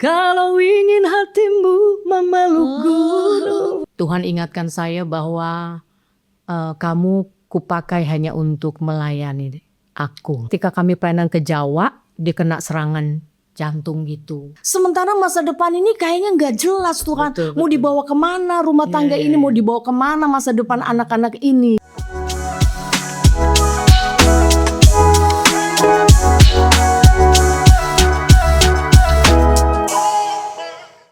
Kalau ingin hatimu memeluk gunung. Tuhan ingatkan saya bahwa kamu kupakai hanya untuk melayani aku. Ketika kami pelayanan ke Jawa, dia kena serangan jantung gitu. Sementara masa depan ini kayaknya nggak jelas Tuhan. Betul, Mau dibawa kemana rumah tangga ini, mau dibawa kemana masa depan anak-anak ini.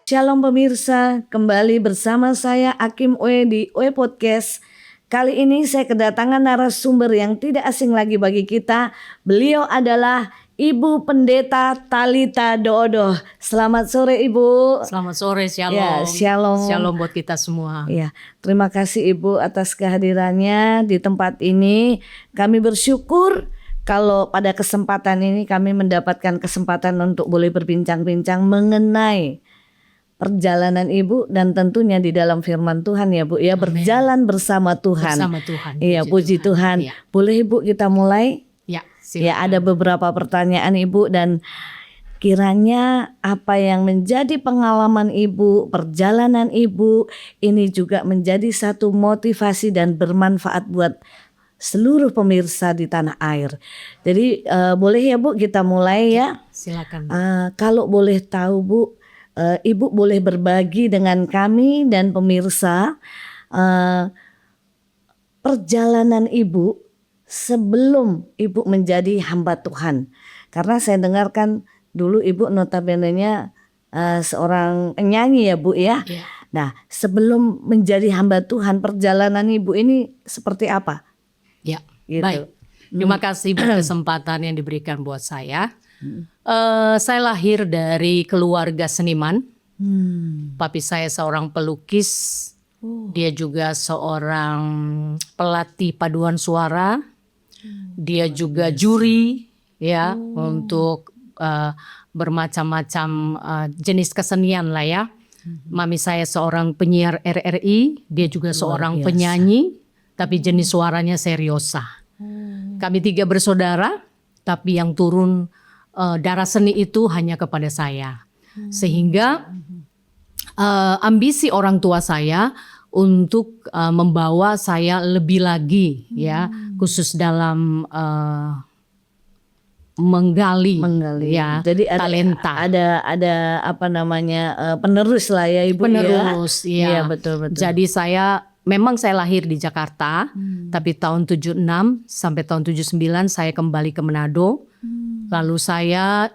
Shalom pemirsa, kembali bersama saya Akim Oe di Oe Podcast. Kali ini saya kedatangan narasumber yang tidak asing lagi bagi kita. Beliau adalah Ibu Pendeta Talitha Doodoh. Selamat sore Ibu. Selamat sore, shalom. Ya, shalom. Shalom buat kita semua. Ya, terima kasih Ibu atas kehadirannya di tempat ini. Kami bersyukur kalau pada kesempatan ini kami mendapatkan kesempatan untuk boleh berbincang-bincang mengenai perjalanan Ibu dan tentunya di dalam firman Tuhan ya Bu ya. Amen. Berjalan bersama Tuhan. Bersama Tuhan. Iya, puji Tuhan. Ya. Boleh Ibu kita mulai? Ya, silakan. Ya, ada beberapa pertanyaan Ibu dan kiranya apa yang menjadi pengalaman Ibu, perjalanan Ibu ini juga menjadi satu motivasi dan bermanfaat buat seluruh pemirsa di tanah air. Jadi boleh ya Bu kita mulai ya. Silakan. Kalau boleh tahu Bu, Ibu boleh berbagi dengan kami dan pemirsa perjalanan Ibu sebelum Ibu menjadi hamba Tuhan. Karena saya dengarkan dulu Ibu notabene-nya seorang penyanyi ya Bu ya. Yeah. Nah, sebelum menjadi hamba Tuhan, perjalanan Ibu ini seperti apa? Ya, gitu. Baik. Terima kasih buat kesempatan yang diberikan buat saya. Saya lahir dari keluarga seniman. Papi saya seorang pelukis. Dia juga seorang pelatih paduan suara. Dia juga juri ya untuk bermacam-macam jenis kesenian lah ya. Mami saya seorang penyiar RRI. Dia juga seorang penyanyi. Tapi jenis suaranya seriosa. Kami 3 bersaudara. Tapi yang turun darah seni itu hanya kepada saya. Sehingga ambisi orang tua saya untuk membawa saya lebih lagi ya, khusus dalam menggali ya. Jadi talenta. Ada apa namanya penerus lah ya Ibu. Penerus ya. Iya, betul. Jadi memang saya lahir di Jakarta, tapi tahun 76 sampai tahun 79 saya kembali ke Manado. Lalu saya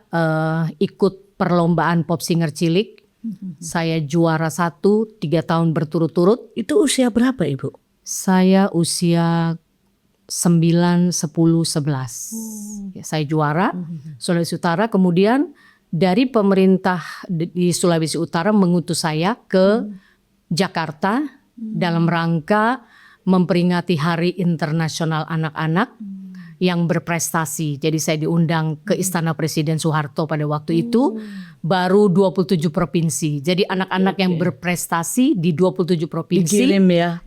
ikut perlombaan pop singer cilik. Saya juara 1 3 tahun berturut-turut. Itu usia berapa Ibu? Saya usia 9, 10, 11. Ya, saya juara Sulawesi Utara. Kemudian dari pemerintah di Sulawesi Utara mengutus saya ke Jakarta dalam rangka memperingati Hari Internasional Anak-anak yang berprestasi. Jadi saya diundang ke Istana Presiden Soeharto pada waktu itu, baru 27 provinsi. Jadi anak-anak yang berprestasi di 27 provinsi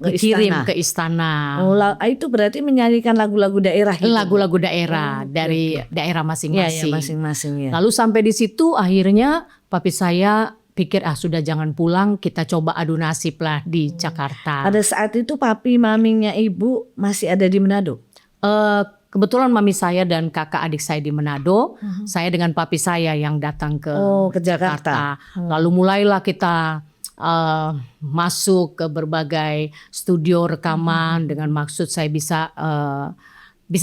dikirim ke istana. Oh, itu berarti menyanyikan lagu-lagu daerah itu. Lagu-lagu daerah dari daerah masing-masing. Ya, masing-masing ya. Lalu sampai di situ akhirnya papi saya pikir sudah jangan pulang, kita coba adu nasib lah di Jakarta. Pada saat itu papi maminya Ibu masih ada di Manado? Kebetulan mami saya dan kakak adik saya di Manado, saya dengan papi saya yang datang ke Jakarta. Lalu mulailah kita masuk ke berbagai studio rekaman dengan maksud saya bisa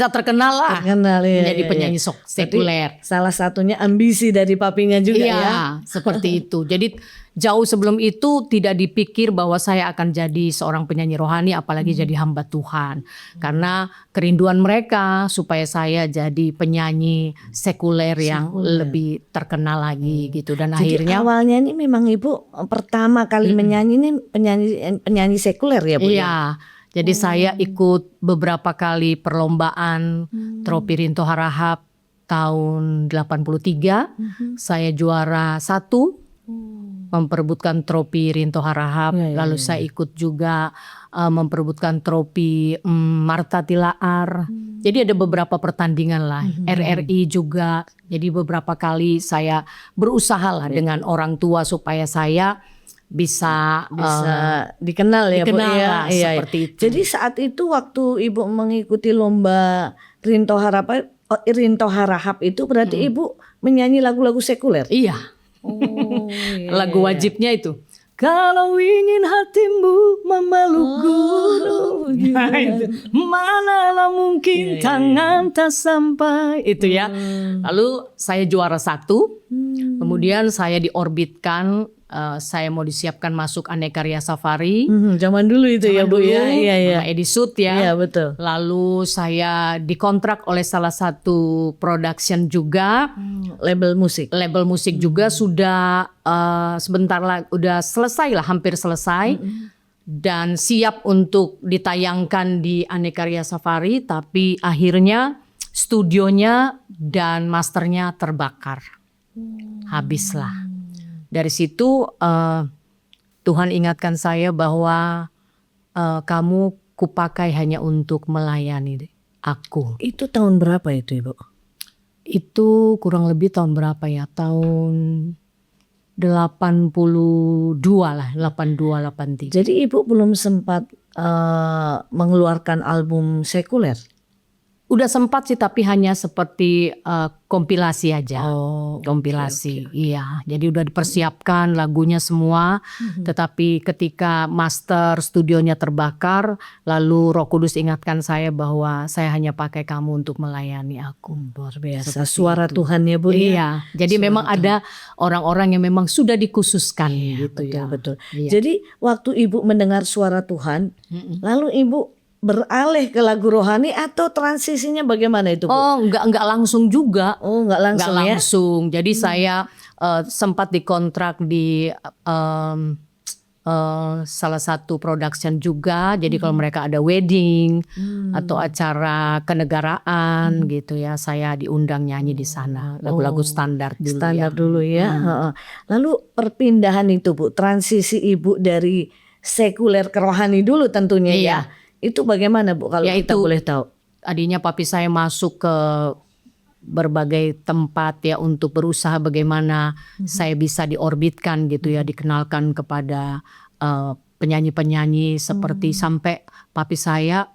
terkenal lah, menjadi penyanyi sekuler. Salah satunya ambisi dari papinya juga ya. Seperti itu. Jadi jauh sebelum itu tidak dipikir bahwa saya akan jadi seorang penyanyi rohani, apalagi jadi hamba Tuhan. Karena kerinduan mereka supaya saya jadi penyanyi sekuler yang lebih terkenal lagi gitu. Dan jadi akhirnya awalnya ini memang Ibu pertama kali menyanyi ini penyanyi sekuler ya Bu? Iya. Jadi saya ikut beberapa kali perlombaan Tropi Rinto Harahap tahun 83. Saya juara 1. memperebutkan trofi Rinto Harahap. Lalu saya ikut juga memperebutkan trofi Martha Tilaar. Jadi ada beberapa pertandingan lah, RRI juga. Jadi beberapa kali saya berusaha lah dengan orang tua supaya saya bisa dikenal ya Bu ya. seperti itu. Jadi saat itu waktu Ibu mengikuti lomba Rinto Harahap itu berarti Ibu menyanyi lagu-lagu sekuler. Iya. Oh, Lagu wajibnya itu. Kalau ingin hatimu memeluk gunung, manalah mungkin tangan tak sampai, itu ya. Lalu saya juara 1, kemudian saya diorbitkan, saya mau disiapkan masuk Aneka Ria Safari. Zaman dulu itu ya Bu ya. Iya. Edisut ya. Iya betul. Lalu saya dikontrak oleh salah satu production juga. Label musik. Label musik juga sudah sebentar lagi udah selesai lah, hampir selesai. Dan siap untuk ditayangkan di Aneka Ria Safari, tapi akhirnya studionya dan masternya terbakar. Habislah. Dari situ Tuhan ingatkan saya bahwa kamu kupakai hanya untuk melayani aku. Itu tahun berapa itu Ibu? Itu kurang lebih tahun berapa ya? Tahun 82 lah, 82, 83. Jadi Ibu belum sempat mengeluarkan album sekuler? Udah sempat sih, tapi hanya seperti kompilasi aja. Kompilasi. Iya. Jadi udah dipersiapkan lagunya semua. Tetapi ketika master studionya terbakar, lalu Roh Kudus ingatkan saya bahwa saya hanya pakai kamu untuk melayani aku. Luar biasa. Suara Tuhan ya Bu. Iya. Jadi memang ada orang-orang yang memang sudah dikhususkan gitu ya. Betul. Iya. Jadi waktu Ibu mendengar suara Tuhan, lalu Ibu beralih ke lagu rohani atau transisinya bagaimana itu Bu? Oh, enggak langsung juga. Oh, enggak langsung Enggak ya. langsung. Jadi saya sempat dikontrak di salah satu production juga. Jadi kalau mereka ada wedding atau acara kenegaraan gitu ya, saya diundang nyanyi di sana. Lagu-lagu standar dulu. Standar dulu ya. Lalu perpindahan itu Bu, transisi Ibu dari sekuler ke rohani dulu tentunya ya. Itu bagaimana Bu kalau kita boleh tahu? Tadinya papi saya masuk ke berbagai tempat ya untuk berusaha bagaimana saya bisa diorbitkan gitu ya, dikenalkan kepada penyanyi-penyanyi seperti sampai papi saya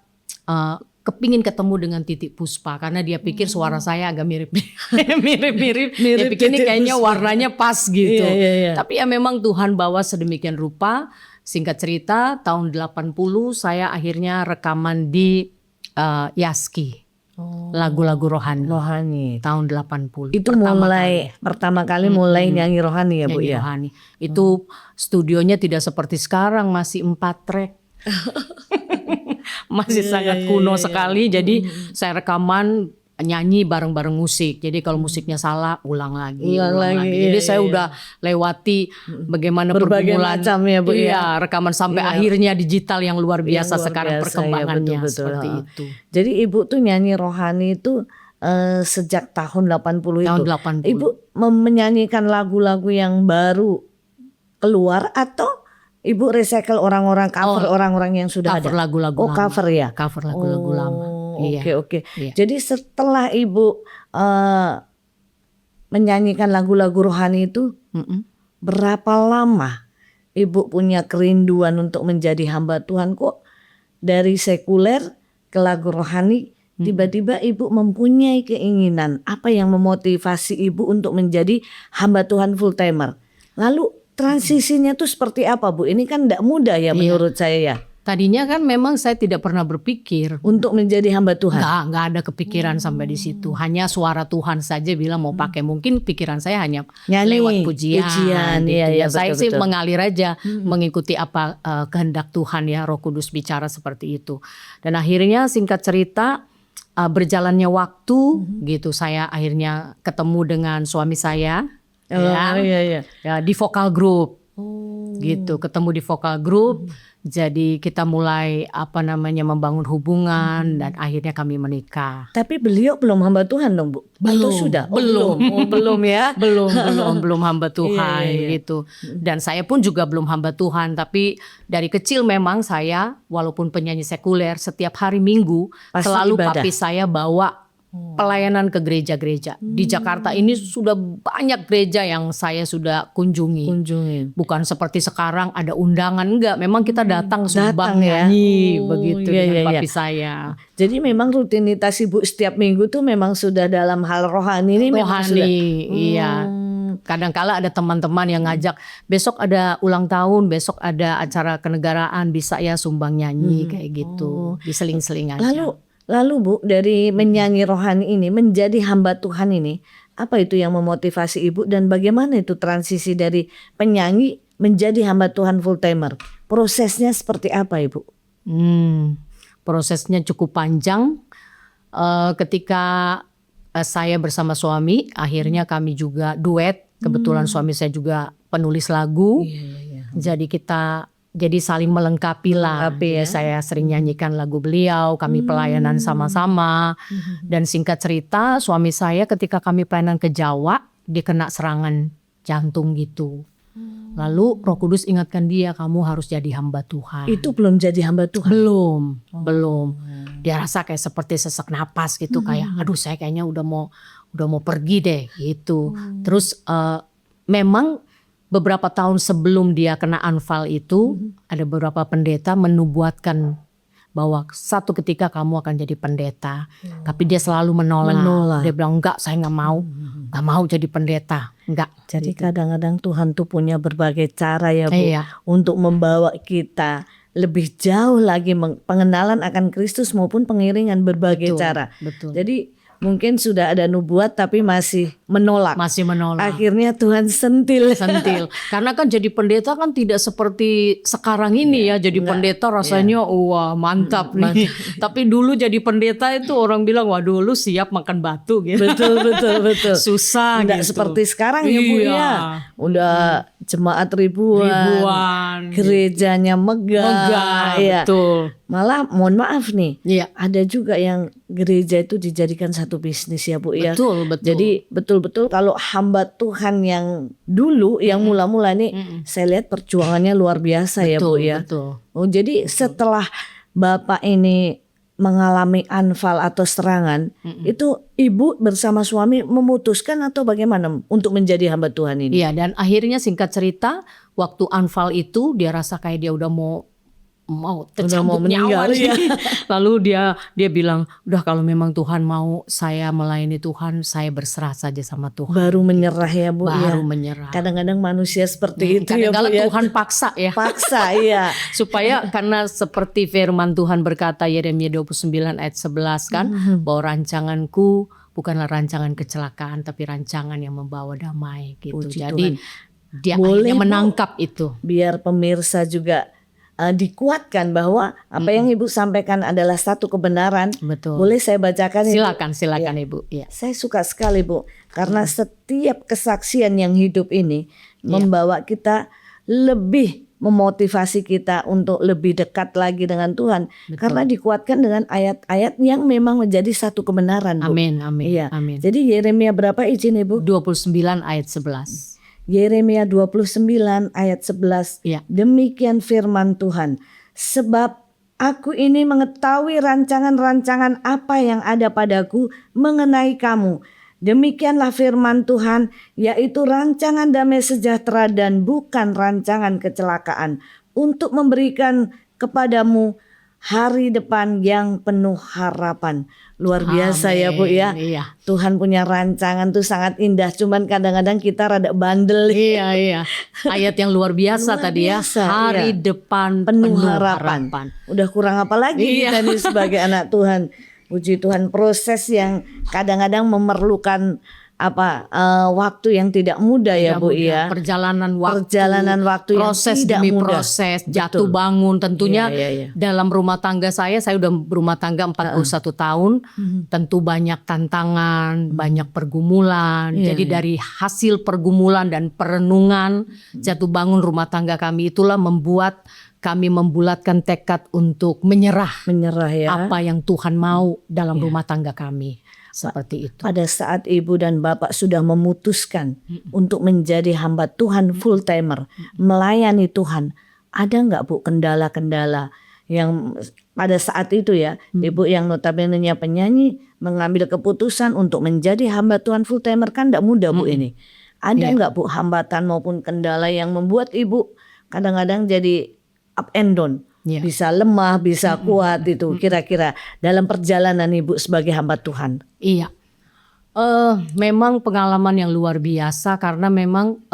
kepingin ketemu dengan Titik Puspa karena dia pikir suara saya agak mirip-mirip. Dia pikir ini kayaknya warnanya pas gitu. Tapi ya memang Tuhan bawa sedemikian rupa. Singkat cerita tahun 80 saya akhirnya rekaman di Yaski. Lagu-lagu rohani. Tahun 80. Itu pertama kali mulai nyanyi rohani ya Bu ya. Rohani. Itu studionya tidak seperti sekarang, masih 4 track. Masih sangat kuno sekali. Jadi saya rekaman nyanyi bareng-bareng musik. Jadi kalau musiknya salah ulang lagi. Jadi saya udah lewati bagaimana berbagai pergumulan macam ya Bu. Iya, rekaman sampai akhirnya digital yang luar biasa sekarang perkembangannya betul. seperti itu. Jadi Ibu tuh nyanyi rohani itu sejak tahun 80 itu. Tahun 80. Ibu menyanyikan lagu-lagu yang baru keluar atau Ibu recycle orang-orang cover orang-orang yang sudah cover ada? Lagu-lagu lama. Cover ya? Cover lagu-lagu lama. Oke. Jadi setelah Ibu menyanyikan lagu-lagu rohani itu, berapa lama Ibu punya kerinduan untuk menjadi hamba Tuhan? Kok dari sekuler ke lagu rohani tiba-tiba Ibu mempunyai keinginan? Apa yang memotivasi Ibu untuk menjadi hamba Tuhan full timer? Lalu transisinya tuh seperti apa Bu? Ini kan tidak mudah ya menurut saya ya. Tadinya kan memang saya tidak pernah berpikir untuk menjadi hamba Tuhan. Nggak ada kepikiran sampai di situ. Hanya suara Tuhan saja bilang mau pakai. Mungkin pikiran saya hanya nyanyi, lewat pujian. Gitu. Iya, Saya betul, sih mengalir aja mengikuti apa kehendak Tuhan ya. Roh Kudus bicara seperti itu. Dan akhirnya singkat cerita berjalannya waktu gitu. Saya akhirnya ketemu dengan suami saya. Iya. Ya, di vokal group. gitu. Ketemu di vokal group. Jadi kita mulai membangun hubungan dan akhirnya kami menikah. Tapi beliau belum hamba Tuhan dong, Bu? Atau sudah? Belum. Oh, belum ya? belum hamba Tuhan gitu. Dan saya pun juga belum hamba Tuhan, tapi dari kecil memang saya walaupun penyanyi sekuler, setiap hari Minggu pasti selalu ibadah. papi saya bawa pelayanan ke gereja-gereja. Di Jakarta ini sudah banyak gereja yang saya sudah kunjungi. Bukan seperti sekarang ada undangan, enggak. Memang kita datang sumbang ya. nyanyi begitu dengan papi saya. Jadi memang rutinitas Ibu setiap minggu tuh memang sudah dalam hal rohani ini. Iya. Kadang-kala ada teman-teman yang ngajak, besok ada ulang tahun, besok ada acara kenegaraan, bisa ya sumbang nyanyi kayak gitu. Diseling-seling aja. Lalu Bu, dari menyanyi rohani ini menjadi hamba Tuhan ini, apa itu yang memotivasi Ibu dan bagaimana itu transisi dari penyanyi menjadi hamba Tuhan full timer? Prosesnya seperti apa Ibu? Prosesnya cukup panjang. Ketika saya bersama suami, akhirnya kami juga duet. Kebetulan suami saya juga penulis lagu. Jadi saling melengkapi lah. Saya sering nyanyikan lagu beliau, kami pelayanan sama-sama. Dan singkat cerita, suami saya ketika kami pelayanan ke Jawa, dia kena serangan jantung gitu. Lalu Roh Kudus ingatkan dia, kamu harus jadi hamba Tuhan. Itu belum jadi hamba Tuhan? Belum. Dia rasa kayak seperti sesak napas gitu, kayak aduh saya kayaknya udah mau pergi deh gitu. Terus memang beberapa tahun sebelum dia kena anfal itu, ada beberapa pendeta menubuatkan bahwa satu ketika kamu akan jadi pendeta. Tapi dia selalu menolak. Dia bilang enggak, saya nggak mau jadi pendeta. Enggak. Jadi kadang-kadang Tuhan tuh punya berbagai cara ya Bu, untuk membawa kita lebih jauh lagi pengenalan akan Kristus maupun pengiringan berbagai cara. Jadi mungkin sudah ada nubuat tapi masih menolak. Akhirnya Tuhan sentil. Karena kan jadi pendeta kan tidak seperti sekarang ini ya. Jadi pendeta rasanya wah mantap nih. Tapi dulu jadi pendeta itu orang bilang waduh lu siap makan batu gitu. Betul. Susah Nggak gitu. seperti sekarang ya Bu ya. Udah jemaat ribuan. Gerejanya megah. Betul. Malah mohon maaf nih. Ada juga yang gereja itu dijadikan satu bisnis ya Bu ya. Betul. Jadi betul-betul kalau hamba Tuhan yang dulu yang mula-mula nih saya lihat perjuangannya luar biasa ya Bu ya. Jadi setelah Bapak ini mengalami anfal atau serangan, itu Ibu bersama suami memutuskan atau bagaimana untuk menjadi hamba Tuhan ini? Iya, dan akhirnya singkat cerita waktu anfal itu dia rasa kayak dia udah mau tercambuk nyawa nih. Lalu dia bilang, udah kalau memang Tuhan mau saya melayani Tuhan, saya berserah saja sama Tuhan. Baru menyerah ya Bu. Baru menyerah. Kadang-kadang manusia seperti itu ya Bu ya. Tuhan paksa ya. Iya. Supaya karena seperti firman Tuhan berkata Yeremia 29 ayat 11 kan, bahwa rancanganku bukanlah rancangan kecelakaan tapi rancangan yang membawa damai gitu. Puji Jadi Tuhan. dia akhirnya menangkap itu. Biar pemirsa juga dikuatkan bahwa apa yang Ibu sampaikan adalah satu kebenaran. Betul. Boleh saya bacakan? Silakan Ibu. Ya. Saya suka sekali Bu, karena setiap kesaksian yang hidup ini membawa kita lebih memotivasi kita untuk lebih dekat lagi dengan Tuhan. Karena dikuatkan dengan ayat-ayat yang memang menjadi satu kebenaran Bu. Amin. Iya. Amin. Jadi Yeremia berapa izin Ibu? 29 ayat 11. Yeremia 29 ayat 11. Demikian firman Tuhan. Sebab aku ini mengetahui rancangan-rancangan apa yang ada padaku mengenai kamu. Demikianlah firman Tuhan, yaitu rancangan damai sejahtera dan bukan rancangan kecelakaan, untuk memberikan kepadamu hari depan yang penuh harapan. Luar biasa ya Bu ya. Tuhan punya rancangan tuh sangat indah. Cuman kadang-kadang kita rada bandel. Iya. Ayat yang luar biasa tadi ya. Hari depan penuh harapan. Udah kurang apa lagi kita nih sebagai anak Tuhan. Puji Tuhan, proses yang kadang-kadang memerlukan waktu yang tidak mudah ya Bu ya. Perjalanan waktu, waktu proses yang tidak demi mudah. proses, jatuh bangun tentunya. Iya. Dalam rumah tangga saya udah berumah tangga 41 tahun, tentu banyak tantangan, banyak pergumulan. Iya, Jadi dari hasil pergumulan dan perenungan jatuh bangun rumah tangga kami itulah membuat kami membulatkan tekad untuk menyerah ya. apa yang Tuhan mau dalam rumah tangga kami. Seperti itu. Pada saat Ibu dan Bapak sudah memutuskan untuk menjadi hamba Tuhan full timer, melayani Tuhan, ada nggak Bu kendala-kendala yang pada saat itu ya, Ibu yang notabene-nya penyanyi mengambil keputusan untuk menjadi hamba Tuhan full timer, kan nggak mudah Bu ini. Ada nggak Bu hambatan maupun kendala yang membuat Ibu kadang-kadang jadi up and down? Bisa lemah, bisa kuat itu kira-kira dalam perjalanan Ibu sebagai hamba Tuhan. Iya, memang pengalaman yang luar biasa karena memang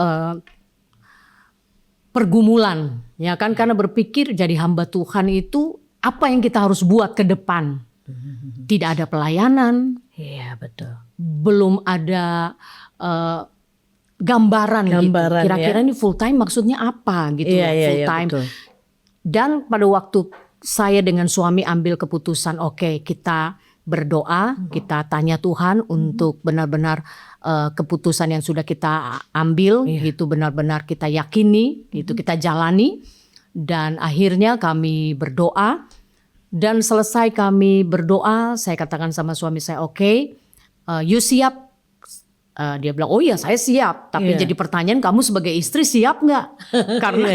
pergumulan, ya kan, karena berpikir jadi hamba Tuhan itu apa yang kita harus buat ke depan. Tidak ada pelayanan, Iya betul. belum ada gambaran gitu. Kira-kira ini full time maksudnya apa gitu, full time. Betul. Dan pada waktu saya dengan suami ambil keputusan, oke, kita berdoa, kita tanya Tuhan untuk benar-benar keputusan yang sudah kita ambil gitu benar-benar kita yakini, gitu kita jalani. Dan akhirnya kami berdoa, dan selesai kami berdoa, saya katakan sama suami saya, oke, you siap? Dia bilang, oh iya saya siap. Tapi jadi pertanyaan, kamu sebagai istri siap nggak? Karena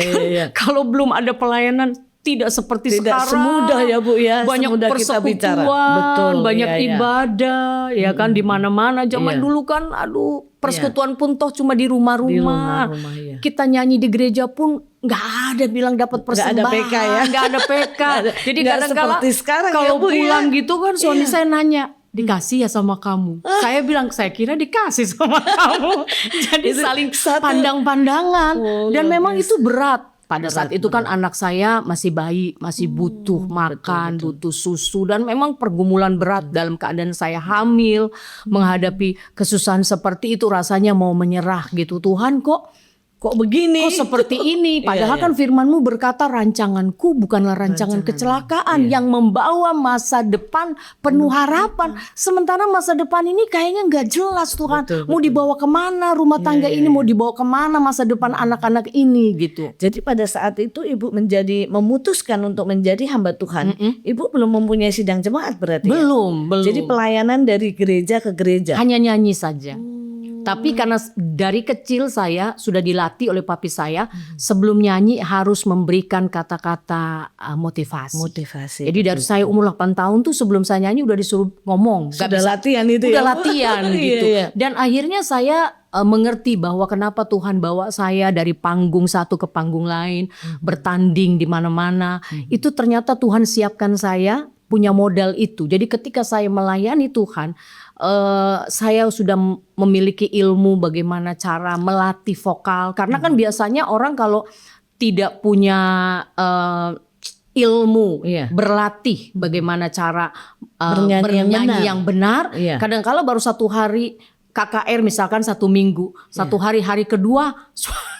kalau belum ada pelayanan tidak seperti sekarang. Semudah ya Bu ya. Banyak persekutuan, banyak ibadah, ya kan, di mana-mana. Zaman dulu kan, persekutuan pun toh cuma di rumah-rumah. Kita nyanyi di gereja pun nggak ada bilang dapat persembahan. Nggak ada PK. Jadi kadang-kala kalau pulang gitu kan suami saya nanya, dikasih ya sama kamu. Saya bilang, saya kira dikasih sama kamu. Jadi saling pandang-pandangan. Dan memang itu berat. Pada saat itu kan anak saya masih bayi, masih butuh makan, butuh susu. Dan memang pergumulan berat dalam keadaan saya hamil. Menghadapi kesusahan seperti itu rasanya mau menyerah gitu. Tuhan kok begini? Kok seperti ini? Padahal kan firman-Mu berkata, rancanganku bukanlah rancangan kecelakaan yang membawa masa depan penuh harapan. Sementara masa depan ini kayaknya nggak jelas Tuhan. Mau dibawa kemana rumah tangga ini? Mau dibawa kemana masa depan anak-anak ini gitu. Jadi pada saat itu Ibu memutuskan untuk menjadi hamba Tuhan. Ibu belum mempunyai sidang jemaat berarti? Belum. Jadi pelayanan dari gereja ke gereja. Hanya nyanyi saja. Tapi karena dari kecil saya sudah dilatih oleh papi saya, sebelum nyanyi harus memberikan kata-kata motivasi. Jadi dari saya umur 8 tahun tuh sebelum saya nyanyi udah disuruh ngomong. Sudah latihan itu ya? Udah latihan gitu. Dan akhirnya saya mengerti bahwa kenapa Tuhan bawa saya dari panggung satu ke panggung lain, bertanding di mana-mana. Itu ternyata Tuhan siapkan saya punya modal itu. Jadi ketika saya melayani Tuhan, saya sudah memiliki ilmu bagaimana cara melatih vokal. Karena kan biasanya orang kalau tidak punya ilmu berlatih bagaimana cara bernyanyi yang benar. Kadang-kala baru satu hari KKR misalkan 1 minggu, satu hari kedua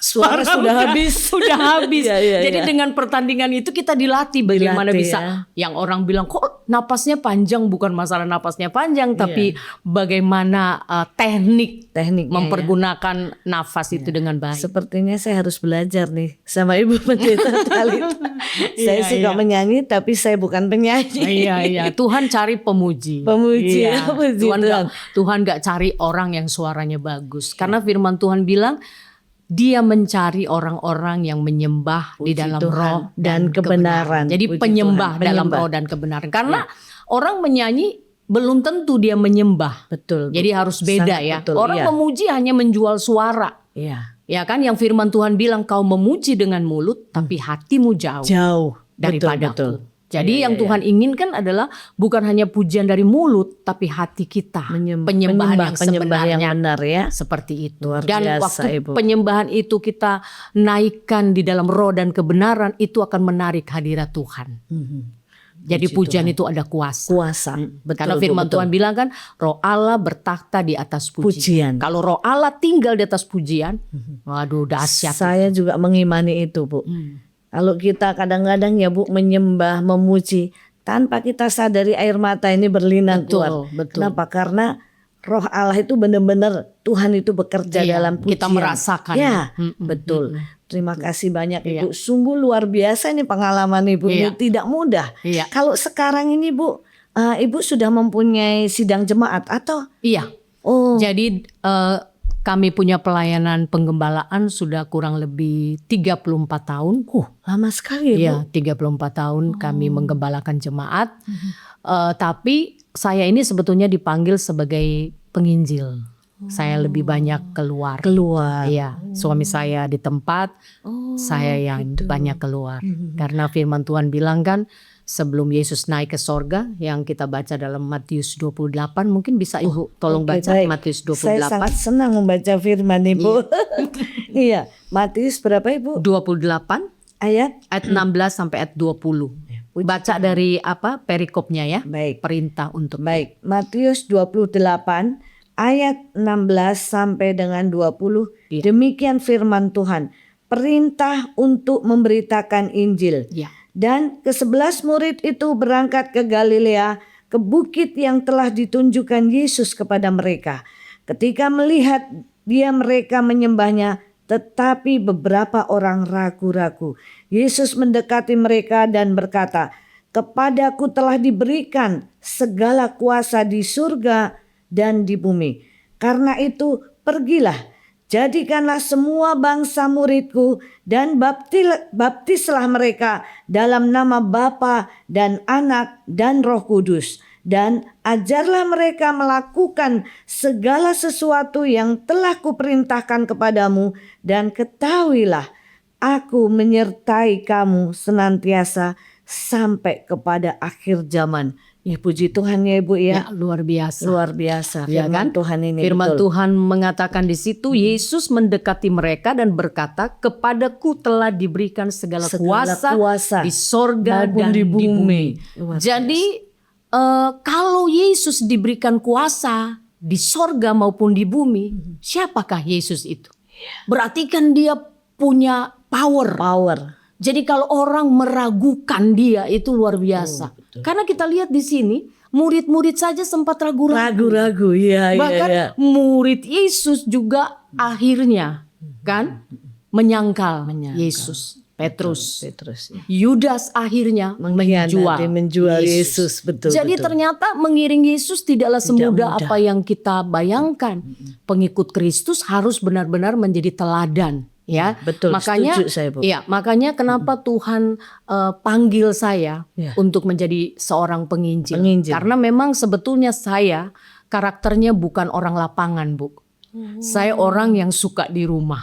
suara sudah habis. Jadi dengan pertandingan itu kita dilatih bagaimana bisa. Yang orang bilang kok napasnya panjang, bukan masalah napasnya panjang, tapi bagaimana teknik mempergunakan nafas itu dengan baik. Sepertinya saya harus belajar nih sama Ibu Pendeta Thalita. Saya suka menyanyi tapi saya bukan penyanyi. Tuhan cari pemuji. Tuhan gak cari orang yang suaranya bagus. Karena firman Tuhan bilang Dia mencari orang-orang yang menyembah di dalam roh dan kebenaran. Jadi penyembah dalam roh dan kebenaran. Karena orang menyanyi belum tentu dia menyembah. Betul. Jadi harus beda ya. Orang memuji hanya menjual suara. Ya kan, yang firman Tuhan bilang kau memuji dengan mulut tapi hatimu jauh daripadaku. Jadi yang Tuhan inginkan adalah bukan hanya pujian dari mulut, tapi hati kita. Penyembahan yang sebenarnya. Yang benar ya. Seperti itu. Luar dan biasa, waktu Ibu. penyembahan itu kita naikkan di dalam roh dan kebenaran, itu akan menarik hadirat Tuhan. Jadi Puji pujian Tuhan. itu ada kuasa. Kuasa. Betul, Karena Bu, firman betul. Tuhan bilang kan, Roh Allah bertakhta di atas pujian. Pujian. Kalau Roh Allah tinggal di atas pujian, waduh dahsyat. Saya juga mengimani itu, Bu. Kalau kita kadang-kadang ya Bu menyembah, memuji tanpa kita sadari air mata ini berlinang Betul, keluar. betul. Kenapa? Karena Roh Allah itu benar-benar Tuhan itu bekerja Iya, dalam pujian. kita merasakan. Ya, betul. Terima kasih banyak Iya. Ibu. Sungguh luar biasa ini pengalaman Ibu. Ini Iya. tidak mudah. Iya. Kalau sekarang ini Bu, Ibu sudah mempunyai sidang jemaat atau? Iya. Oh, Jadi kami punya pelayanan penggembalaan sudah kurang lebih 34 tahun. lama sekali ya, Bu. Iya, 34 tahun kami menggembalakan jemaat. Tapi saya ini sebetulnya dipanggil sebagai penginjil. Saya lebih banyak keluar. Keluar. Iya, suami saya di tempat, saya yang banyak keluar. Karena firman Tuhan bilang kan, sebelum Yesus naik ke sorga, yang kita baca dalam Matius 28, mungkin bisa Ibu tolong Oke, baca baik. Matius Saya 28. sangat senang membaca firman Ibu. Iya, Matius berapa Ibu? 28 Ayat? ayat 16 sampai ayat 20. Baca dari perikopnya ya. Baik. Perintah untuk Baik, Matius 28 ayat 16 sampai dengan 20. Iya. Demikian firman Tuhan. Perintah untuk memberitakan Injil. ya. Dan ke-11 murid itu berangkat ke Galilea, ke bukit yang telah ditunjukkan Yesus kepada mereka. Ketika melihat dia mereka menyembahnya, tetapi beberapa orang ragu-ragu. Yesus mendekati mereka dan berkata, "Kepadaku telah diberikan segala kuasa di surga dan di bumi. Karena itu pergilah, jadikanlah semua bangsa muridku dan baptislah mereka dalam nama Bapa dan Anak dan Roh Kudus. Dan ajarlah mereka melakukan segala sesuatu yang telah kuperintahkan kepadamu. Dan ketahuilah, aku menyertai kamu senantiasa sampai kepada akhir zaman." Ya puji Tuhan ya Ibu ya. Ya, luar biasa. Luar biasa Ya firman kan? Tuhan ini. Firman betul. Tuhan mengatakan di situ, Yesus mendekati mereka dan berkata, "Kepadaku telah diberikan segala kuasa di sorga maupun dan di di bumi." bumi." Luar Jadi kalau Yesus diberikan kuasa di sorga maupun di bumi, siapakah Yesus itu? Berarti kan dia punya power. Power. Jadi kalau orang meragukan dia itu luar biasa. Karena kita lihat di sini murid-murid saja sempat ragu-ragu. Ragu-ragu ya. Bahkan ya. murid Yesus juga akhirnya kan menyangkal Yesus. Petrus. Ya. Yudas akhirnya menjual Yesus. Betul. Jadi betul. ternyata mengiring Yesus tidaklah semudah mudah. apa yang kita bayangkan. Pengikut Kristus harus benar-benar menjadi teladan. Ya, Betul, makanya, setuju saya, Bu. ya, makanya kenapa Tuhan panggil saya Ya. untuk menjadi seorang penginjil. Penginjil. Karena memang sebetulnya saya karakternya bukan orang lapangan, Bu. Saya orang yang suka di rumah.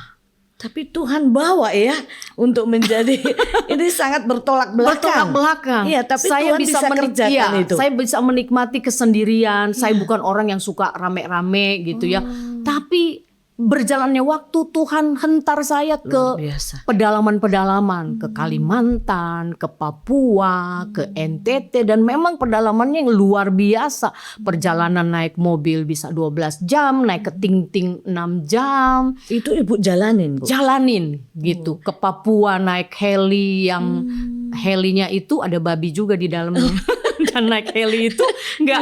Tapi Tuhan bawa ya untuk menjadi ini sangat bertolak belakang. Bertolak belakang. Iya, tapi saya Tuhan bisa kerjakan itu. Saya bisa menikmati kesendirian. Saya bukan orang yang suka rame-rame gitu ya. Tapi berjalannya waktu Tuhan hentar saya Luar ke biasa. pedalaman-pedalaman, ke Kalimantan, ke Papua, ke NTT, dan memang pedalamannya yang luar biasa. Perjalanan naik mobil bisa 12 jam, naik ke Ting-Ting 6 jam. Itu Ibu jalanin, Bu. Jalanin gitu ke Papua naik heli yang helinya itu ada babi juga di dalamnya. Dan naik heli itu nggak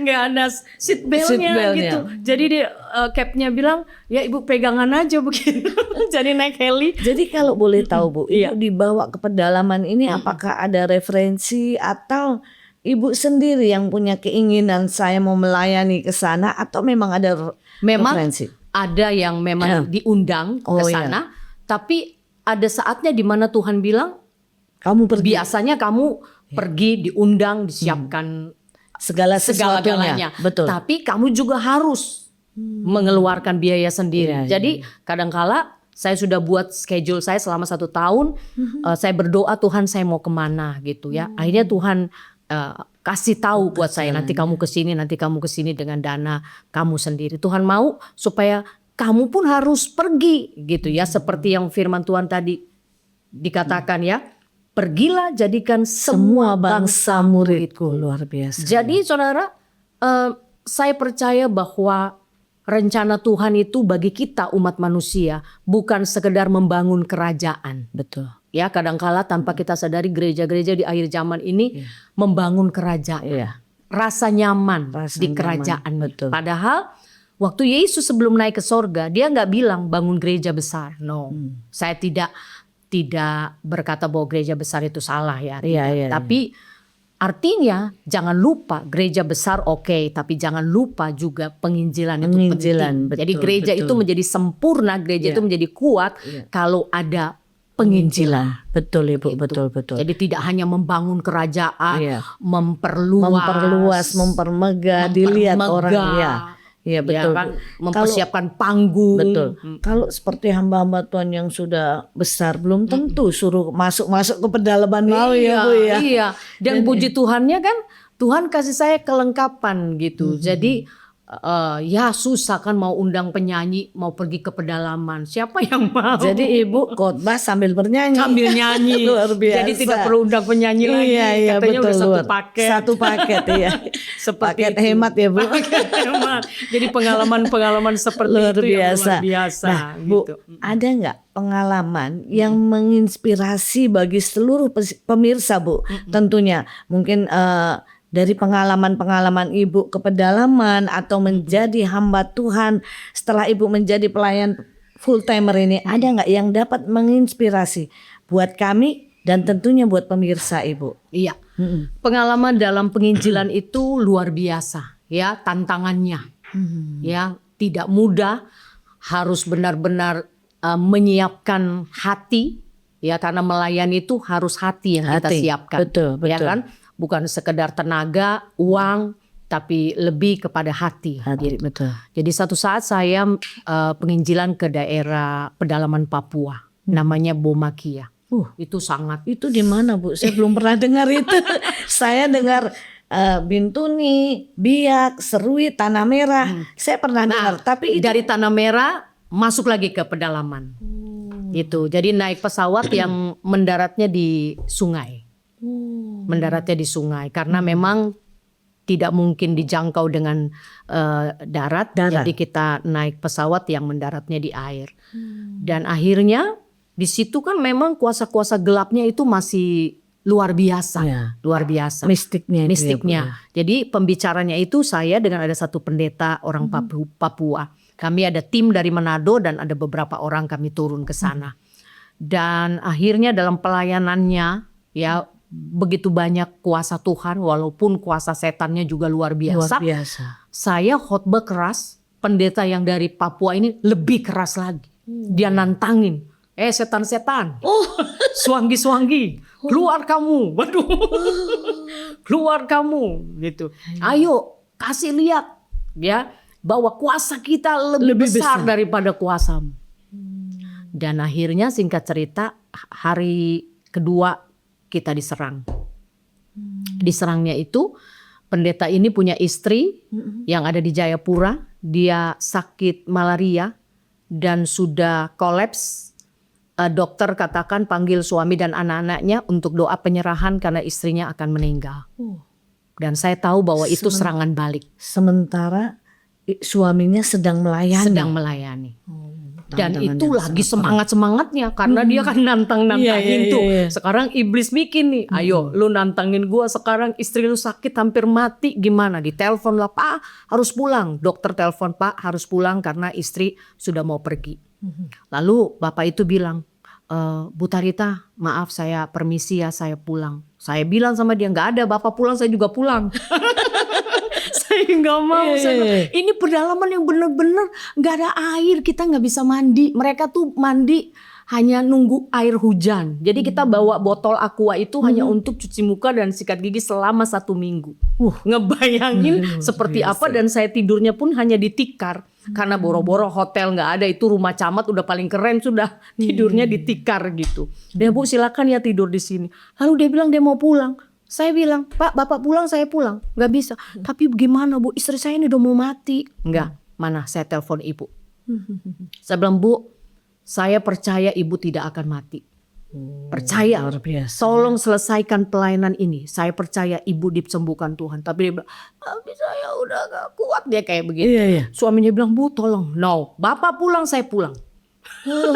ada seat beltnya gitu. Jadi dia capnya bilang, "Ya Ibu pegangan aja begitu." Jadi naik heli. Jadi kalau boleh tahu Bu, Iya. Ibu dibawa ke pedalaman ini apakah ada referensi atau Ibu sendiri yang punya keinginan saya mau melayani ke sana atau memang ada Memang referensi? ada yang memang diundang ke Oh, sana, tapi ada saatnya di mana Tuhan bilang, Kamu pergi biasanya kamu pergi diundang, disiapkan segala segala-galanya. sesuatunya. Betul. Tapi kamu juga harus mengeluarkan biaya sendiri. Iya, Jadi kadangkala saya sudah buat schedule saya selama 1 tahun. Saya berdoa, Tuhan saya mau kemana gitu ya. Akhirnya Tuhan kasih tahu buat saya, nanti kamu kesini, nanti kamu kesini dengan dana kamu sendiri. Tuhan mau supaya kamu pun harus pergi gitu ya. Seperti yang firman Tuhan tadi dikatakan ya. pergilah jadikan semua bangsa muridku. Luar biasa. Jadi saudara, saya percaya bahwa rencana Tuhan itu bagi kita umat manusia bukan sekedar membangun kerajaan. Betul. Ya, kadangkala tanpa kita sadari gereja-gereja di akhir zaman ini membangun kerajaan. Iya. Rasa nyaman di kerajaan. Betul. Padahal waktu Yesus sebelum naik ke sorga, dia nggak bilang bangun gereja besar. No, saya tidak berkata bahwa gereja besar itu salah ya. Iya. Tapi artinya jangan lupa gereja besar oke, tapi jangan lupa juga penginjilan itu penting. Betul, jadi gereja itu menjadi sempurna, gereja itu menjadi kuat kalau ada penginjilan. Betul Ibu, Gitu. betul. Jadi tidak hanya membangun kerajaan, memperluas, mempermegah, dilihat orang. Iya betul. Ya kan? Mempersiapkan panggung. Betul. Kalau seperti hamba-hamba Tuhan yang sudah besar belum tentu suruh masuk ke pedalaman mau ya Bu ya. Iya. Dan puji Tuhannya kan Tuhan kasih saya kelengkapan gitu. Jadi ya susah kan mau undang penyanyi mau pergi ke pedalaman. Siapa yang mau? Jadi Ibu khotbah sambil bernyanyi. Sambil nyanyi. Luar biasa. Jadi tidak perlu undang penyanyi lagi. Iya, Katanya betul, udah satu paket. Satu paket iya. Seperti paket itu. hemat ya Bu. Paket hemat. Jadi pengalaman-pengalaman seperti luar itu biasa. yang luar biasa. Nah, Bu, gitu. ada nggak pengalaman yang menginspirasi bagi seluruh pemirsa Bu? Tentunya mungkin dari pengalaman-pengalaman Ibu ke pedalaman atau menjadi hamba Tuhan setelah Ibu menjadi pelayan full timer ini, ada nggak yang dapat menginspirasi buat kami dan tentunya buat pemirsa Ibu? Iya. Pengalaman dalam penginjilan itu luar biasa ya, tantangannya. Ya, tidak mudah, harus benar-benar menyiapkan hati ya, karena melayani itu harus hati yang kita siapkan. Betul. Ya kan? Bukan sekedar tenaga, uang, tapi lebih kepada hati. Betul. Jadi satu saat saya penginjilan ke daerah pedalaman Papua, namanya Bomakia. Itu sangat. Itu di mana Bu? Saya belum pernah dengar itu. Saya dengar Bintuni, Biak, Serui, Tanah Merah. Saya pernah dengar. Tapi itu dari Tanah Merah masuk lagi ke pedalaman. Itu. Jadi naik pesawat yang mendaratnya di sungai. Mendaratnya di sungai karena memang tidak mungkin dijangkau dengan darat. Jadi kita naik pesawat yang mendaratnya di air. Dan akhirnya di situ kan memang kuasa-kuasa gelapnya itu masih luar biasa. Luar biasa. Mistiknya. Jadi pembicaranya itu saya dengan ada satu pendeta orang Papua. Kami ada tim dari Manado dan ada beberapa orang kami turun ke sana. Dan akhirnya dalam pelayanannya ya begitu banyak kuasa Tuhan walaupun kuasa setannya juga luar biasa. Saya khotbah keras, pendeta yang dari Papua ini lebih keras lagi. Dia nantangin, setan-setan, suanggi-suanggi, keluar kamu, waduh, keluar kamu, gitu. Ayo kasih lihat ya bahwa kuasa kita lebih besar daripada kuasamu. Dan akhirnya singkat cerita hari kedua kita diserang. Diserangnya itu pendeta ini punya istri yang ada di Jayapura. Dia sakit malaria dan sudah kolaps. Dokter katakan panggil suami dan anak-anaknya untuk doa penyerahan karena istrinya akan meninggal. Dan saya tahu bahwa itu serangan balik. Sementara suaminya sedang melayani. Dan itu lagi semangat-semangatnya karena dia kan nantang-nantangin tuh. Sekarang iblis bikin nih, ayo lu nantangin gua, sekarang istri lu sakit hampir mati, gimana? Ditelepon lah, Pak harus pulang. Dokter telepon, Pak harus pulang karena istri sudah mau pergi. Lalu bapak itu bilang, Bu Tarita maaf saya permisi ya, saya pulang. Saya bilang sama dia, gak ada bapak pulang saya juga pulang. Saya nggak mau. Ini pedalaman yang benar-benar nggak ada air, kita nggak bisa mandi. Mereka tuh mandi hanya nunggu air hujan. Jadi kita bawa botol aqua itu hanya untuk cuci muka dan sikat gigi selama 1 minggu. Ngebayangin seperti apa, dan saya tidurnya pun hanya di tikar karena boro-boro hotel nggak ada, itu rumah camat udah paling keren, sudah tidurnya di tikar gitu. Dan Bu silakan ya tidur di sini. Lalu dia bilang dia mau pulang. Saya bilang, Pak bapak pulang saya pulang. Gak bisa. Tapi gimana Bu, istri saya ini udah mau mati. Enggak, mana saya telepon ibu. Saya bilang, Bu saya percaya ibu tidak akan mati. Percaya, luar biasa. tolong selesaikan pelayanan ini. Saya percaya ibu disembuhkan Tuhan. Tapi dia bilang, tapi saya udah gak kuat, dia kayak begitu. Iya. Suaminya bilang, Bu tolong, no, Bapak pulang, saya pulang.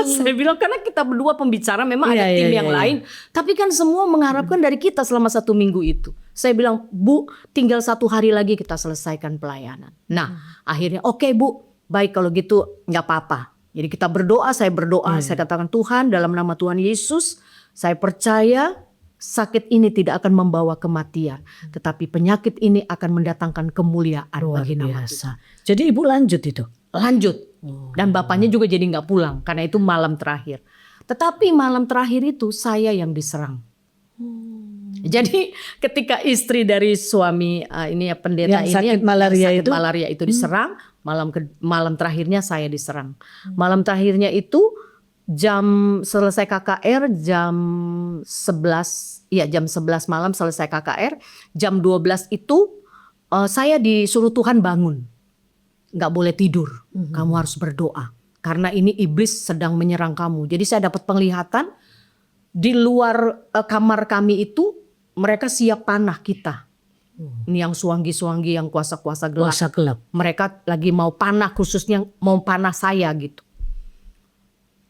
Saya bilang karena kita berdua pembicara, memang ada tim yang lain. Tapi kan semua mengharapkan dari kita selama 1 minggu itu. Saya bilang, Bu tinggal 1 hari lagi kita selesaikan pelayanan. Nah akhirnya oke, Bu, baik kalau gitu gak apa-apa. Jadi kita berdoa, saya berdoa, saya katakan Tuhan dalam nama Tuhan Yesus, saya percaya sakit ini tidak akan membawa kematian, tetapi penyakit ini akan mendatangkan kemuliaan bagi nama Tuhan. Jadi ibu lanjut itu? Lanjut. Dan bapaknya juga jadi nggak pulang karena itu malam terakhir. Tetapi malam terakhir itu saya yang diserang. Jadi ketika istri dari suami ini ya pendeta Yang ini sakit malaria sakit itu? malaria itu diserang, malam terakhirnya saya diserang. Malam terakhirnya itu jam selesai KKR jam 11, ya jam 11 malam selesai KKR, jam 12 itu saya disuruh Tuhan bangun. Nggak boleh tidur, kamu harus berdoa. Karena ini iblis sedang menyerang kamu. Jadi saya dapat penglihatan di luar kamar kami itu mereka siap panah kita. Ini yang suanggi-suanggi, yang kuasa-kuasa gelap. Kuasa gelap. Mereka lagi mau panah, khususnya mau panah saya gitu.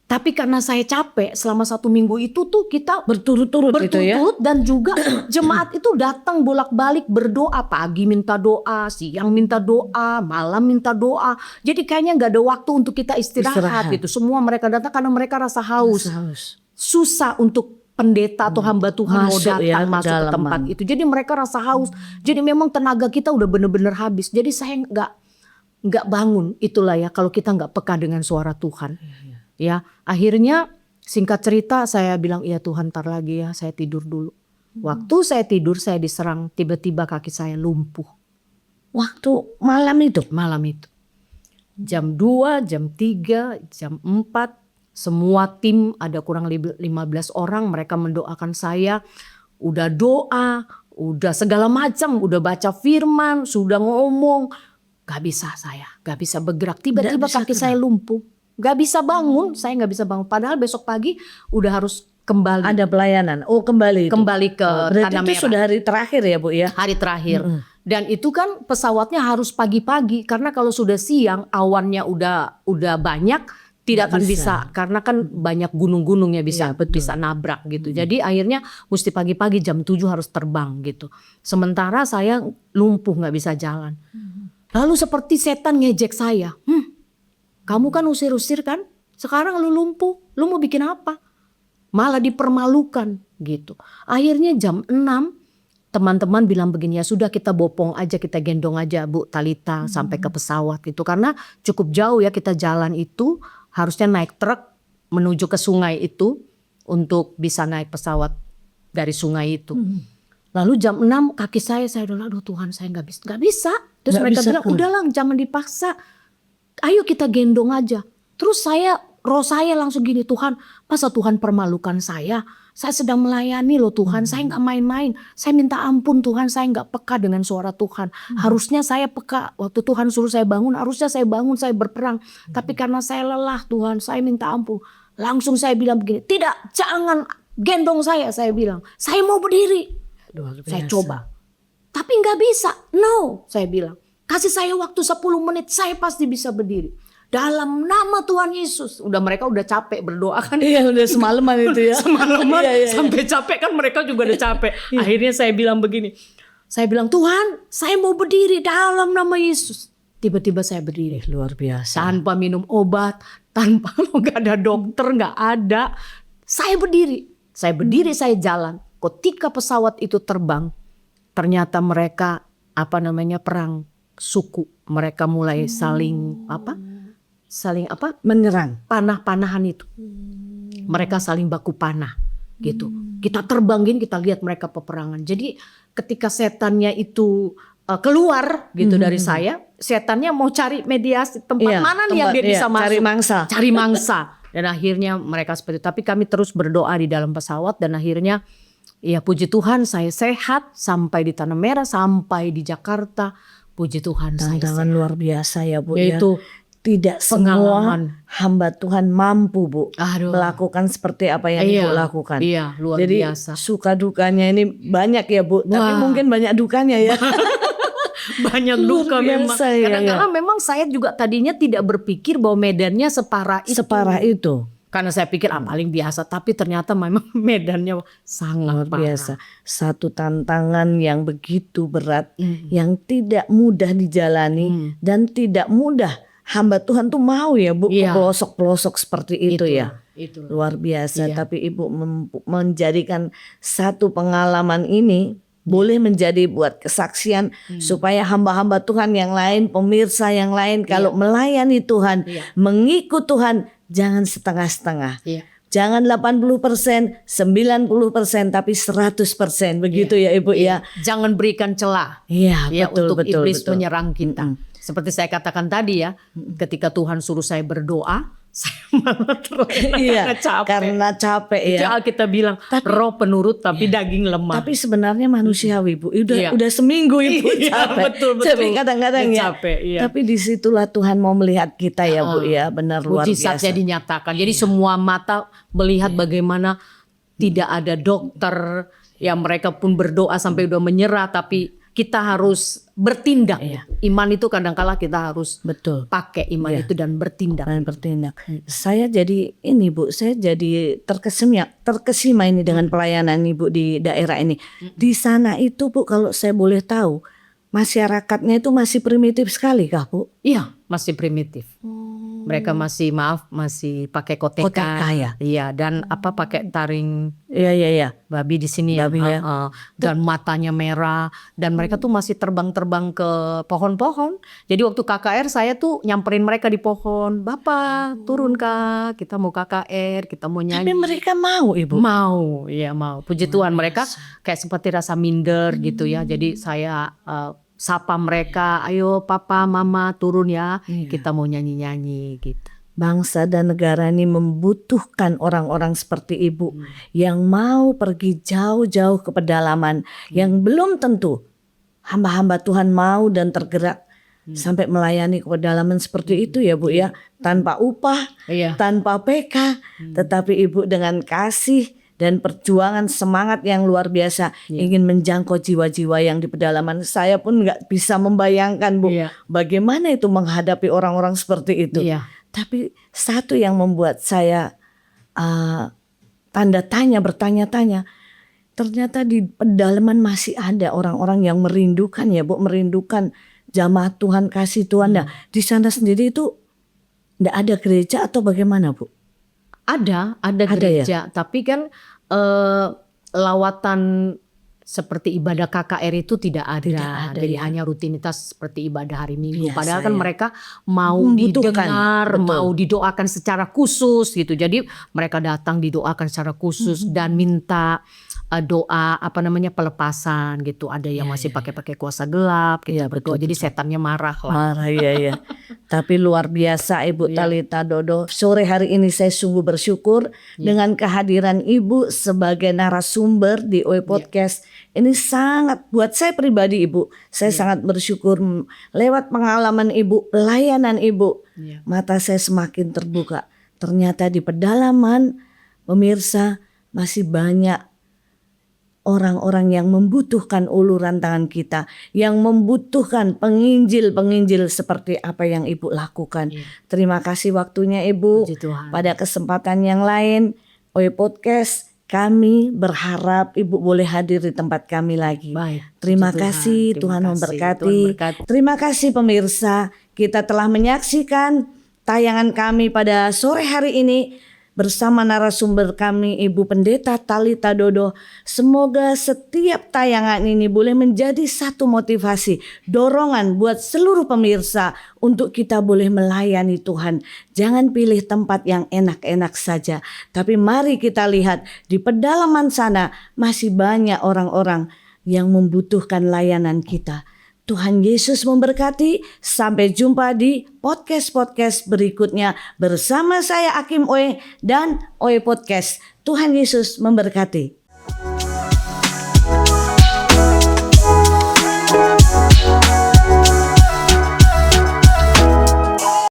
Tapi karena saya capek selama 1 minggu itu tuh kita Berturut-turut itu ya? dan juga jemaat itu datang bolak-balik berdoa. Pagi minta doa, siang minta doa, malam minta doa. Jadi kayaknya gak ada waktu untuk kita istirahat gitu. Semua mereka datang karena mereka rasa haus. Susah untuk pendeta atau hamba Tuhan mau datang masuk ke tempat itu. Jadi mereka rasa haus. Jadi memang tenaga kita udah bener-bener habis. Jadi saya nggak bangun. Itulah ya kalau kita nggak peka dengan suara Tuhan. Ya akhirnya singkat cerita saya bilang, iya Tuhan ntar lagi ya, saya tidur dulu. Waktu saya tidur saya diserang, tiba-tiba kaki saya lumpuh. Waktu malam itu? Malam itu. Jam 2, jam 3, jam 4. Semua tim ada kurang 15 orang, mereka mendoakan saya. Udah doa, udah segala macam, udah baca firman, sudah ngomong. Gak bisa saya, gak bisa bergerak. Tiba-tiba kaki saya lumpuh. Gak bisa bangun, saya gak bisa bangun. Padahal besok pagi udah harus kembali. Ada pelayanan, kembali itu. Kembali ke berarti Tanah itu Merah. sudah hari terakhir ya Bu ya? Hari terakhir. Dan itu kan pesawatnya harus pagi-pagi. Karena kalau sudah siang awannya udah banyak. Tidak akan bisa karena kan banyak gunung-gunung ya bisa nabrak gitu. Jadi akhirnya mesti pagi-pagi jam 7 harus terbang gitu. Sementara saya lumpuh gak bisa jalan. Lalu seperti setan ngejek saya. Kamu kan usir-usir kan? Sekarang lu lumpuh, lu mau bikin apa? Malah dipermalukan gitu. Akhirnya jam 6 teman-teman bilang begini, ya sudah kita bopong aja, kita gendong aja Bu Talita sampai ke pesawat gitu. Karena cukup jauh ya kita jalan itu. Harusnya naik truk menuju ke sungai itu untuk bisa naik pesawat dari sungai itu. Lalu jam 6 kaki saya udah aduh Tuhan saya gak bisa. Terus Gak mereka bisa, bilang udahlah jangan dipaksa. Ayo kita gendong aja. Terus roh saya langsung gini, Tuhan masa Tuhan permalukan saya? Saya sedang melayani loh Tuhan, saya gak main-main. Saya minta ampun Tuhan, saya gak peka dengan suara Tuhan. Harusnya saya peka, waktu Tuhan suruh saya bangun, harusnya saya bangun, saya berperang. Tapi karena saya lelah Tuhan, saya minta ampun. Langsung saya bilang begini, tidak, jangan gendong saya bilang. Saya mau berdiri. Saya coba. Tapi gak bisa, no saya bilang. Kasih saya waktu 10 menit, saya pasti bisa berdiri. Dalam nama Tuhan Yesus. Mereka udah capek berdoa kan. Iya udah semalaman itu ya. Semalaman sampai capek kan mereka juga udah capek. Akhirnya saya bilang begini. Saya bilang Tuhan saya mau berdiri dalam nama Yesus. Tiba-tiba saya berdiri. Luar biasa. Tanpa minum obat. Tanpa gak ada dokter gak ada. Saya berdiri. Saya jalan. Ketika pesawat itu terbang. Ternyata mereka perang suku. Mereka mulai saling menyerang, panah-panahan itu. Mereka saling baku panah gitu. Kita terbangin, kita lihat mereka peperangan. Jadi ketika setannya itu keluar gitu dari saya, setannya mau cari mediasi tempat mana nih yang dia bisa masuk, cari mangsa. Dan akhirnya mereka seperti itu. Tapi kami terus berdoa di dalam pesawat dan akhirnya ya puji Tuhan saya sehat sampai di Tanah Merah, sampai di Jakarta. Puji Tuhan tantangan luar biasa ya Bu ya. Itu tidak semua hamba Tuhan mampu, Bu, melakukan seperti apa yang Ibu lakukan. Iya, luar Jadi biasa. suka dukanya ini banyak ya, Bu. Tapi mungkin banyak dukanya ya. Banyak duka memang. Kadang-kadang memang saya juga tadinya tidak berpikir bahwa medannya separah itu. Separah itu. Karena saya pikir paling biasa, tapi ternyata memang medannya sangat biasa. Satu tantangan yang begitu berat, yang tidak mudah dijalani dan tidak mudah hamba Tuhan tuh mau ya, Bu, ke pelosok-pelosok seperti itu ya. Luar biasa. Tapi Ibu menjadikan satu pengalaman ini boleh menjadi buat kesaksian supaya hamba-hamba Tuhan yang lain, pemirsa yang lain kalau melayani Tuhan, mengikut Tuhan, jangan setengah-setengah. Jangan 80%, 90%, tapi 100%. Begitu ya Ibu ya. Jangan berikan celah untuk iblis menyerang kita. Seperti saya katakan tadi ya, ketika Tuhan suruh saya berdoa, saya malah terlena karena capek ya. Kita bilang roh penurut tapi daging lemah. Tapi sebenarnya manusiawi, Bu. Udah seminggu Ibu capek. Betul. Capek kadang-kadang ya. Tapi disitulah Tuhan mau melihat kita ya, Bu ya. Benar, luar biasa. Mujizatnya dinyatakan. Jadi semua mata melihat bagaimana tidak ada dokter. Ya mereka pun berdoa sampai udah menyerah, tapi kita harus bertindak. Iman itu kadang-kala kita harus pakai iman itu dan bertindak. Saya jadi ini, Bu, saya jadi terkesima ini dengan pelayanan Ibu di daerah ini. Di sana itu, Bu, kalau saya boleh tahu, masyarakatnya itu masih primitif sekali kah, Bu? Iya, masih primitif. Mereka masih pakai koteka ya. Iya, dan pakai taring babi di sini dan matanya merah, dan mereka tuh masih terbang-terbang ke pohon-pohon. Jadi waktu KKR saya tuh nyamperin mereka di pohon, "Bapak, turun Kak, kita mau KKR, kita mau nyanyi." Tapi mereka mau, Ibu? Mau. Puji Tuhan, mereka kayak seperti rasa minder gitu ya. Jadi saya sapa mereka, "Ayo papa, mama turun ya, kita mau nyanyi-nyanyi," gitu. Bangsa dan negara ini membutuhkan orang-orang seperti Ibu yang mau pergi jauh-jauh ke pedalaman, yang belum tentu hamba-hamba Tuhan mau dan tergerak sampai melayani ke pedalaman seperti itu ya, Bu ya, tanpa upah, tanpa PK, tetapi Ibu dengan kasih dan perjuangan semangat yang luar biasa ingin menjangkau jiwa-jiwa yang di pedalaman. Saya pun nggak bisa membayangkan, Bu, bagaimana itu menghadapi orang-orang seperti itu. Tapi satu yang membuat saya bertanya-tanya, ternyata di pedalaman masih ada orang-orang yang merindukan ya, Bu, merindukan jamaah Tuhan, kasih Tuhan. Nah, di sana sendiri itu nggak ada gereja atau bagaimana, Bu? Ada gereja, tapi kan lawatan seperti ibadah KKR itu tidak ada. Jadi hanya rutinitas seperti ibadah hari Minggu. Padahal kan mereka mau didengar, mau didoakan secara khusus gitu. Jadi mereka datang didoakan secara khusus dan minta doa pelepasan gitu. Ada yang masih pakai kuasa gelap gitu. Jadi setannya marah lah. Tapi luar biasa Ibu Talitha Dodo. Sore hari ini saya sungguh bersyukur dengan kehadiran Ibu sebagai narasumber di OE Podcast. Ini sangat buat saya pribadi, Ibu. Saya sangat bersyukur lewat pengalaman Ibu, pelayanan Ibu. Mata saya semakin terbuka. Ternyata di pedalaman, pemirsa, masih banyak orang-orang yang membutuhkan uluran tangan kita, yang membutuhkan penginjil-penginjil seperti apa yang Ibu lakukan. Terima kasih waktunya Ibu. Pada kesempatan yang lain, OE Podcast, kami berharap Ibu boleh hadir di tempat kami lagi. Terima kasih, Tuhan memberkati. Terima kasih pemirsa, kita telah menyaksikan tayangan kami pada sore hari ini bersama narasumber kami Ibu Pendeta Talitha Dodo. Semoga setiap tayangan ini boleh menjadi satu motivasi, dorongan buat seluruh pemirsa untuk kita boleh melayani Tuhan. Jangan pilih tempat yang enak-enak saja, tapi mari kita lihat di pedalaman sana masih banyak orang-orang yang membutuhkan layanan kita. Tuhan Yesus memberkati. Sampai jumpa di podcast-podcast berikutnya bersama saya Akim Oe dan OE Podcast. Tuhan Yesus memberkati.